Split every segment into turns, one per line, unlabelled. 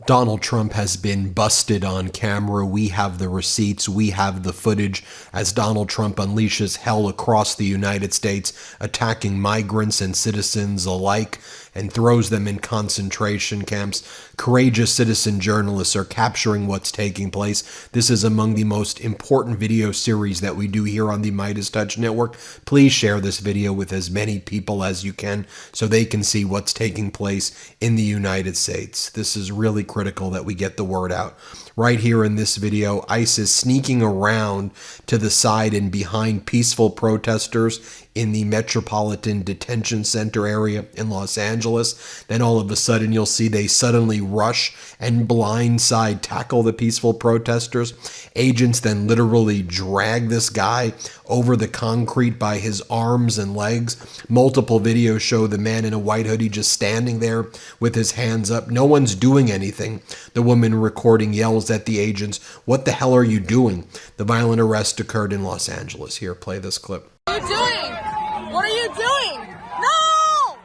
Donald Trump has been busted on camera. We have the receipts. We have the footage as Donald Trump unleashes hell across the United States, attacking migrants and citizens alike, and throws them in concentration camps. Courageous citizen journalists are capturing what's taking place. This is among the most important video series that we do here on the MeidasTouch network. Please share this video with as many people as you can so they can see what's taking place in the United States. This is really critical that we get the word out. Right here in this video, ICE is sneaking around to the side and behind peaceful protesters in the Metropolitan Detention Center area in Los Angeles. Then all of a sudden you'll see they suddenly rush and blindside tackle the peaceful protesters. Agents then literally drag this guy over the concrete by his arms and legs. Multiple videos show the man in a white hoodie just standing there with his hands up. No one's doing anything. The woman recording yells at the agents, "What the hell are you doing?" The violent arrest occurred in Los Angeles. Here, play this clip.
What are you doing? What are you doing? No!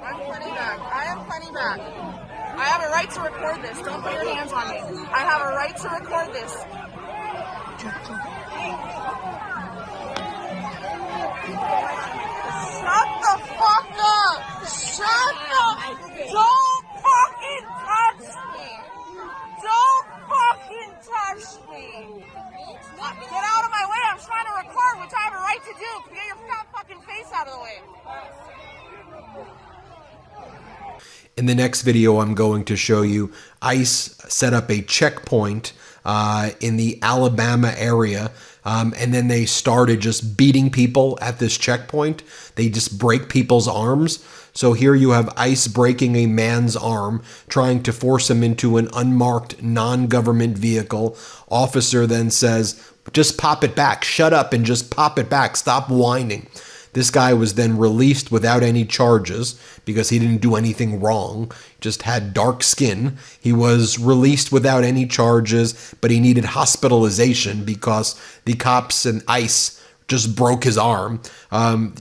I'm plenty back. I am plenty back. I have a right to record this. Don't put your hands on me. I have a right to record this. Shut the fuck up! Shut up! Don't fucking touch me! Don't fucking touch me! Get out of my way! I'm trying to record, which I have a right to do. Get your fat fucking face out of the way.
In the next video, I'm going to show you ICE set up a checkpoint in the Alabama area, and then they started just beating people at this checkpoint. They just break people's arms. So here you have ICE breaking a man's arm, trying to force him into an unmarked non-government vehicle. Officer then says, "Just pop it back. Shut up and just pop it back. Stop whining." This guy was then released without any charges because he didn't do anything wrong, just had dark skin. He was released without any charges, but he needed hospitalization because the cops and ICE just broke his arm.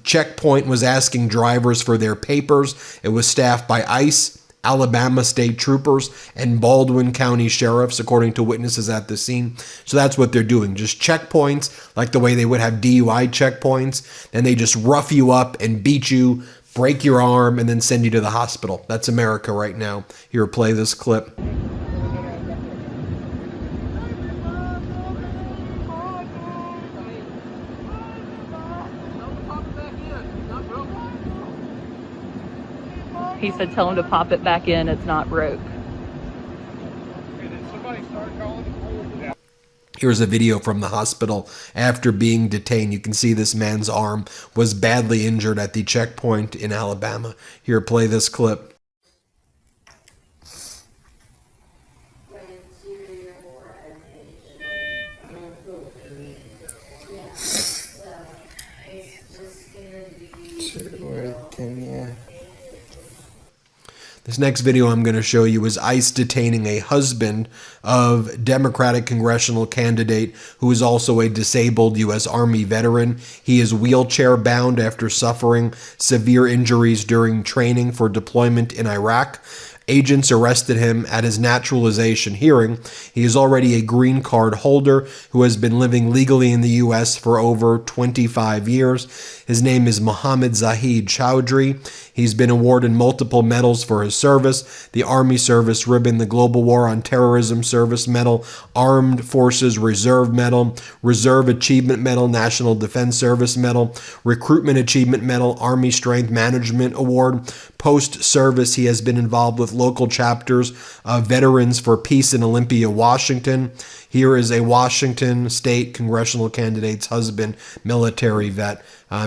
Checkpoint was asking drivers for their papers. It was staffed by ICE, Alabama state troopers, and Baldwin County sheriffs, according to witnesses at the scene. So that's what they're doing. Just checkpoints, like the way they would have DUI checkpoints. Then they just rough you up and beat you, break your arm, and then send you to the hospital. That's America right now. Here, play this clip.
He said, "Tell him to pop it back in. It's not broke."
Here's a video from the hospital after being detained. You can see this man's arm was badly injured at the checkpoint in Alabama. Here, play this clip. This next video I'm going to show you is ICE detaining a husband of Democratic congressional candidate who is also a disabled U.S. Army veteran. He is wheelchair bound after suffering severe injuries during training for deployment in Iraq. Agents arrested him at his naturalization hearing. He is already a green card holder who has been living legally in the U.S. for over 25 years. His name is Mohammed Zahid Chowdhury. He's been awarded multiple medals for his service: the Army Service Ribbon, the Global War on Terrorism Service Medal, Armed Forces Reserve Medal, Reserve Achievement Medal, National Defense Service Medal, Recruitment Achievement Medal, Army Strength Management Award. Post-service, he has been involved with local chapters of Veterans for Peace in Olympia, Washington. Here is a Washington state congressional candidate's husband, military vet,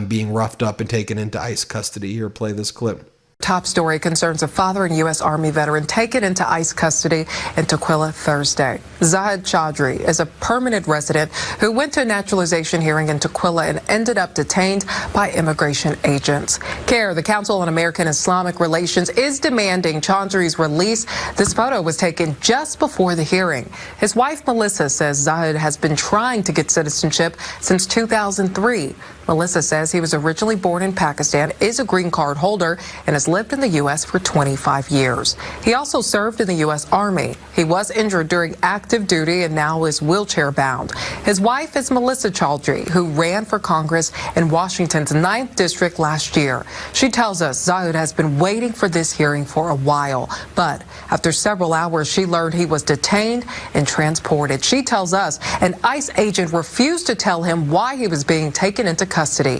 being roughed up and taken into ICE custody. Here, play this clip.
Top story concerns a father and U.S. Army veteran taken into ICE custody in Tukwila Thursday. Zahid Chowdhury is a permanent resident who went to a naturalization hearing in Tukwila and ended up detained by immigration agents. CARE, the Council on American Islamic Relations, is demanding Chowdhury's release. This photo was taken just before the hearing. His wife, Melissa, says Zahid has been trying to get citizenship since 2003. Melissa says he was originally born in Pakistan, is a green card holder, and has lived in the U.S. for 25 years. He also served in the U.S. Army. He was injured during active duty and now is wheelchair bound. His wife is Melissa Chaudhry, who ran for Congress in Washington's 9th District last year. She tells us Zahud has been waiting for this hearing for a while, but after several hours, she learned he was detained and transported. She tells us an ICE agent refused to tell him why he was being taken into custody.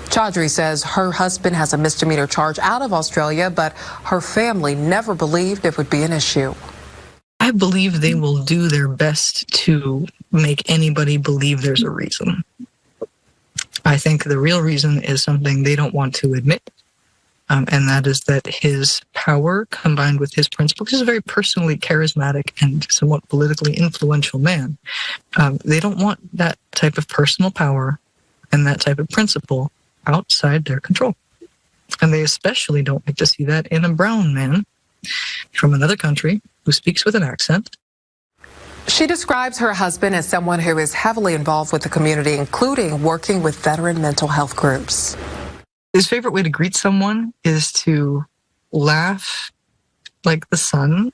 Chaudhry says her husband has a misdemeanor charge out of Australia, but her family never believed it would be an issue.
I believe they will do their best to make anybody believe there's a reason. I think the real reason is something they don't want to admit, and that is that his power combined with his principles, he's a very personally charismatic and somewhat politically influential man. They don't want that type of personal power and that type of principle outside their control. And they especially don't like to see that in a brown man from another country who speaks with an accent.
She describes her husband as someone who is heavily involved with the community, including working with veteran mental health groups.
His favorite way to greet someone is to laugh like the sun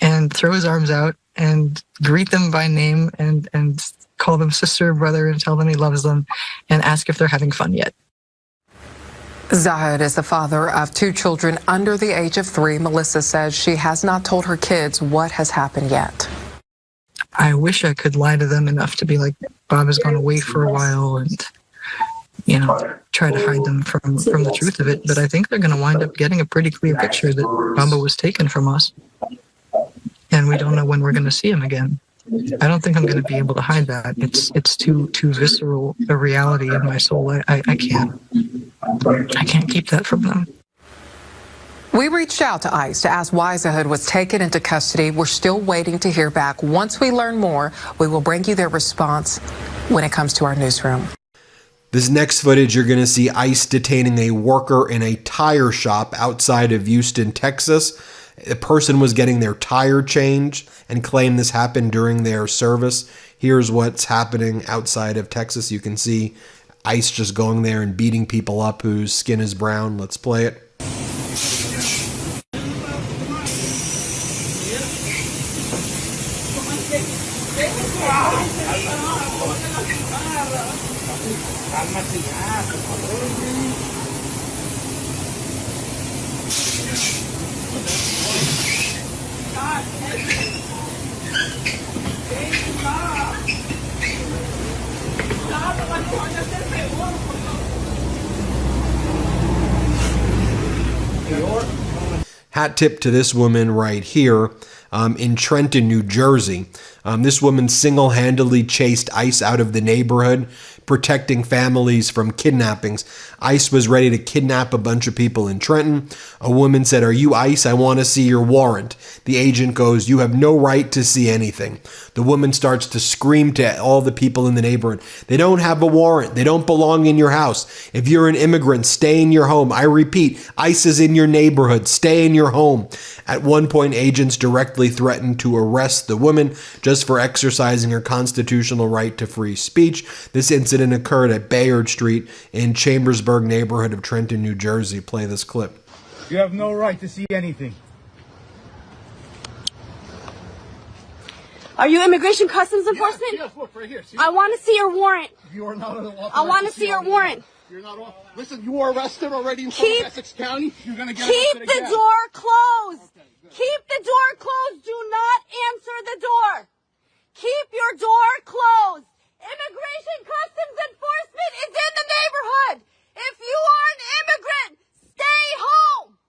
and throw his arms out and greet them by name and call them sister or brother and tell them he loves them and ask if they're having fun yet.
Zahud is the father of 2 children under the age of 3. Melissa says she has not told her kids what has happened yet.
I wish I could lie to them enough to be like, Bob has gone away for a while and, try to hide them from the truth of it. But I think they're going to wind up getting a pretty clear picture that Baba was taken from us. And we don't know when we're going to see him again. I don't think I'm going to be able to hide that. It's too visceral a reality in my soul. I can't keep that from them.
We reached out to ICE to ask why Zahud was taken into custody. We're still waiting to hear back. Once we learn more, we will bring you their response when it comes to our newsroom.
This next footage, you're going to see ICE detaining a worker in a tire shop outside of Houston, Texas. A person was getting their tire changed and claimed this happened during their service. Here's what's happening outside of Texas. You can see ICE just going there and beating people up whose skin is brown. Let's play it. Hat tip to this woman right here in Trenton, New Jersey. This woman single-handedly chased ICE out of the neighborhood, protecting families from kidnappings. ICE was ready to kidnap a bunch of people in Trenton. A woman said, "Are you ICE? I want to see your warrant." The agent goes, "You have no right to see anything." The woman starts to scream to all the people in the neighborhood, "They don't have a warrant. They don't belong in your house. If you're an immigrant, stay in your home. I repeat, ICE is in your neighborhood. Stay in your home." At one point, agents directly threatened to arrest the woman just for exercising her constitutional right to free speech. This incident occurred at Bayard Street in Chambersburg neighborhood of Trenton, New Jersey. Play this clip.
You have no right to see anything.
Are you Immigration Customs Enforcement?
Yes, look right here. See?
I want to see your warrant.
You are not authorized.
I want to see your warrant.
You're not off. Listen, you were arrested already in front of Essex County. You're gonna get
Keep the door closed. Keep the door closed. Do not answer the door. Keep your door closed. Immigration Customs Enforcement is in the neighborhood. If you are an immigrant, stay home.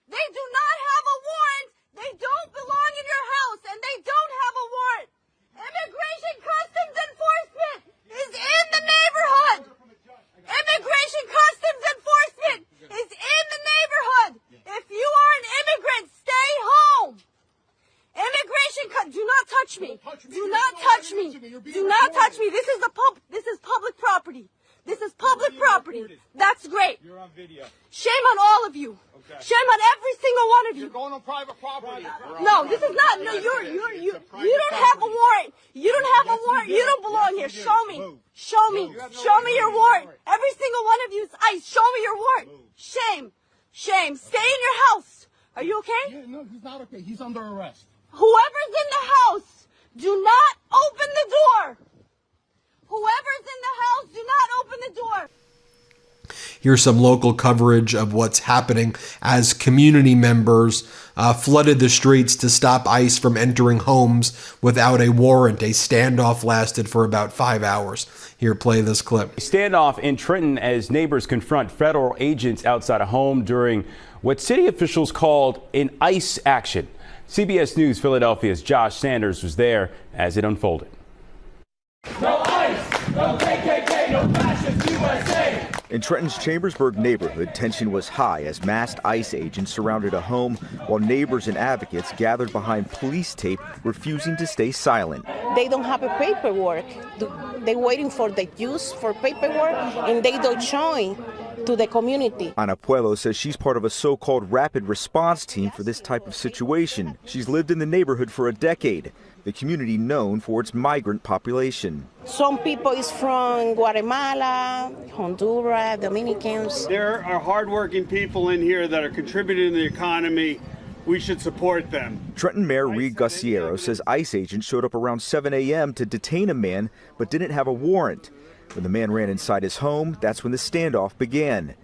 They do not have a warrant. They don't belong in your house, and they don't have a warrant. Immigration Customs Enforcement is in the neighborhood. Immigration Customs Enforcement is in the neighborhood. If you are an immigrant, stay home. Do not touch me. Do not touch me. Do not touch me. This is public property. This is public That's great.
You're on video.
Shame on all of you.
Okay.
Shame on every single one of you.
You're going on private property.
No, this is not. No, you don't have a warrant. You don't have a warrant. You don't belong here. Show me. Show me. Show me your warrant. Every single one of you is ICE. Show me your warrant. Shame. Shame. Stay in your house. Are you okay?
Yeah, no, he's not okay. He's under arrest.
Whoever's in the house, do not open the door. Whoever's in the house, do not open the door.
Here's some local coverage of what's happening as community members flooded the streets to stop ICE from entering homes without a warrant. A standoff lasted for about 5 hours. Here, play this clip.
Standoff in Trenton as neighbors confront federal agents outside a home during what city officials called an ICE action. CBS News Philadelphia's Josh Sanders was there as it unfolded.
No ICE, no KKK, no fascist USA.
In Trenton's Chambersburg neighborhood, tension was high as masked ICE agents surrounded a home while neighbors and advocates gathered behind police tape refusing to stay silent.
They don't have a paperwork. They're waiting for the use for paperwork, and they don't join to the community.
Ana Puello says she's part of a so-called rapid response team for this type of situation. She's lived in the neighborhood for a decade, the community known for its migrant population.
Some people is from Guatemala, Honduras, Dominicans.
There are hardworking people in here that are contributing to the economy. We should support them.
Trenton Mayor Reed Gussiero says ICE agents showed up around 7 a.m. to detain a man but didn't have a warrant. When the man ran inside his home, that's when the standoff began.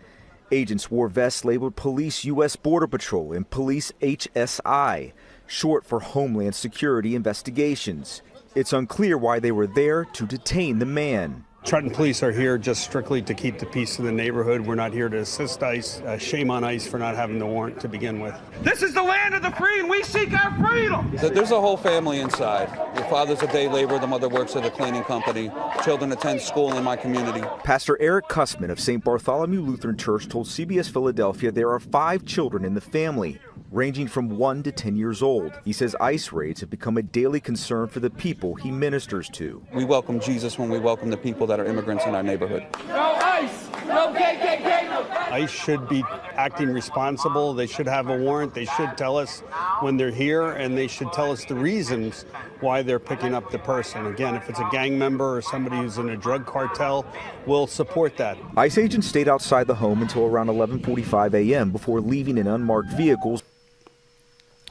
Agents wore vests labeled Police U.S. Border Patrol and Police HSI, short for Homeland Security Investigations. It's unclear why they were there to detain the man.
Trenton police are here just strictly to keep the peace in the neighborhood. We're not here to assist ICE. Shame on ICE for not having the warrant to begin with.
This is the land of the free, and we seek our freedom.
There's a whole family inside. Your father's a day laborer, the mother works at a cleaning company. Children attend school in my community.
Pastor Eric Kussman of St. Bartholomew Lutheran Church told CBS Philadelphia there are 5 children in the family, ranging from 1 to 10 years old. He says ICE raids have become a daily concern for the people he ministers to.
We welcome Jesus when we welcome the people that are immigrants in our neighborhood.
No ICE, no KKK, no fascist.
ICE should be acting responsible. They should have a warrant. They should tell us when they're here, and they should tell us the reasons why they're picking up the person. Again, if it's a gang member or somebody who's in a drug cartel, we'll support that.
ICE agents stayed outside the home until around 11:45 a.m. before leaving in unmarked vehicles.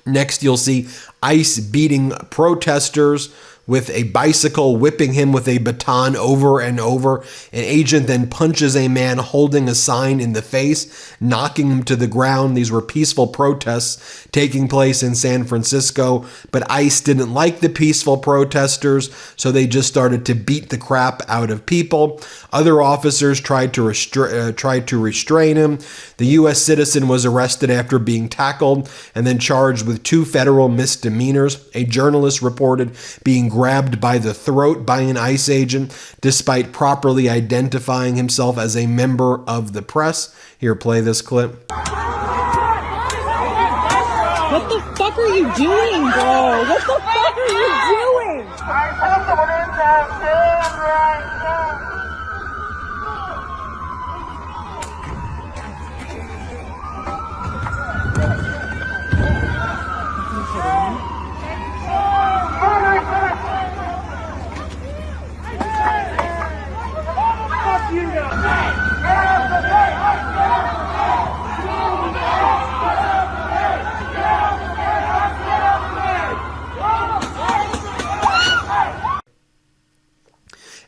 Next, you'll see ICE beating protesters with a bicycle, whipping him with a baton over and over. An agent then punches a man holding a sign in the face, knocking him to the ground. These were peaceful protests taking place in San Francisco, but ICE didn't like the peaceful protesters, so they just started to beat the crap out of people. Other officers tried to restrain him. The U.S. citizen was arrested after being tackled and then charged with 2 federal misdemeanors. A journalist reported being grabbed by the throat by an ICE agent despite properly identifying himself as a member of the press. Here, play this clip.
What the fuck are you doing, bro? What the fuck are you doing?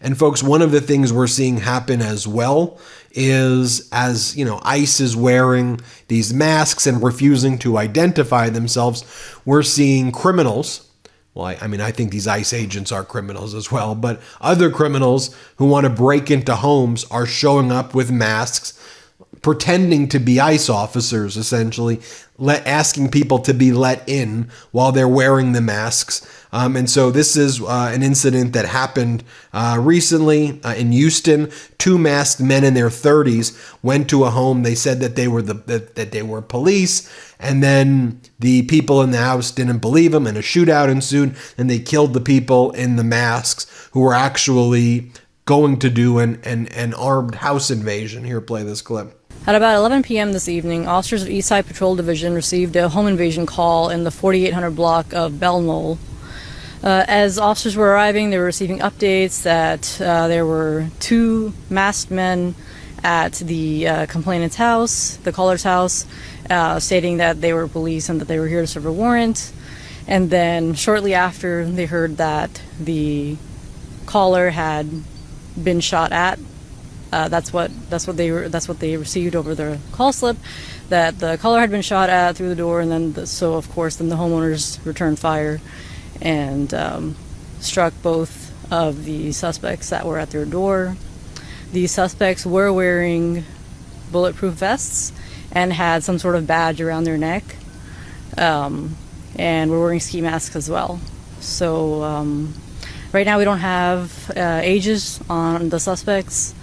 And folks, one of the things we're seeing happen as well is, as you know, ICE is wearing these masks and refusing to identify themselves, we're seeing criminals. Well, I think these ICE agents are criminals as well, but other criminals who want to break into homes are showing up with masks, pretending to be ICE officers, essentially, asking people to be let in while they're wearing the masks. And so this is an incident that happened recently in Houston. 2 masked men in their 30s went to a home. They said that they were that they were police, and then the people in the house didn't believe them, and a shootout ensued, and they killed the people in the masks who were actually going to do an armed house invasion. Here, play this clip.
At about 11 p.m. this evening, officers of Eastside Patrol Division received a home invasion call in the 4800 block of Bell Knoll. As officers were arriving, they were receiving updates that there were 2 masked men at the complainant's house, the caller's house, stating that they were police and that they were here to serve a warrant. And then shortly after, they heard that the caller had been shot at. That's what they received over their call slip, that the caller had been shot at through the door, and then so of course then the homeowners returned fire and struck both of the suspects that were at their door. The suspects were wearing bulletproof vests and had some sort of badge around their neck, and were wearing ski masks as well. So right now we don't have ages on the suspects.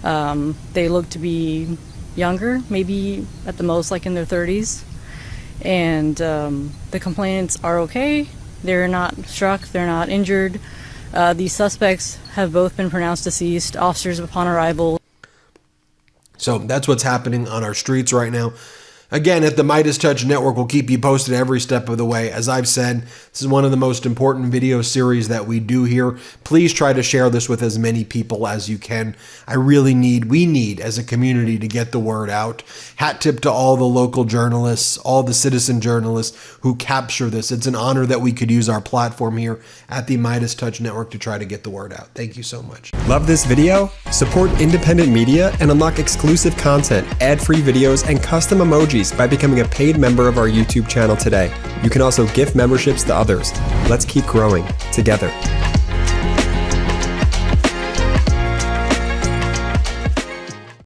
They look to be younger, maybe at the most like in their 30s. And the complainants are okay. They're not struck, they're not injured. The suspects have both been pronounced deceased. Officers upon arrival.
So that's what's happening on our streets right now. Again, at the MeidasTouch Network, we'll keep you posted every step of the way. As I've said, this is one of the most important video series that we do here. Please try to share this with as many people as you can. We need as a community to get the word out. Hat tip to all the local journalists, all the citizen journalists who capture this. It's an honor that we could use our platform here at the MeidasTouch Network to try to get the word out. Thank you so much.
Love this video? Support independent media and unlock exclusive content, ad-free videos, and custom emojis by becoming a paid member of our YouTube channel today. You can also gift memberships to others. Let's keep growing together.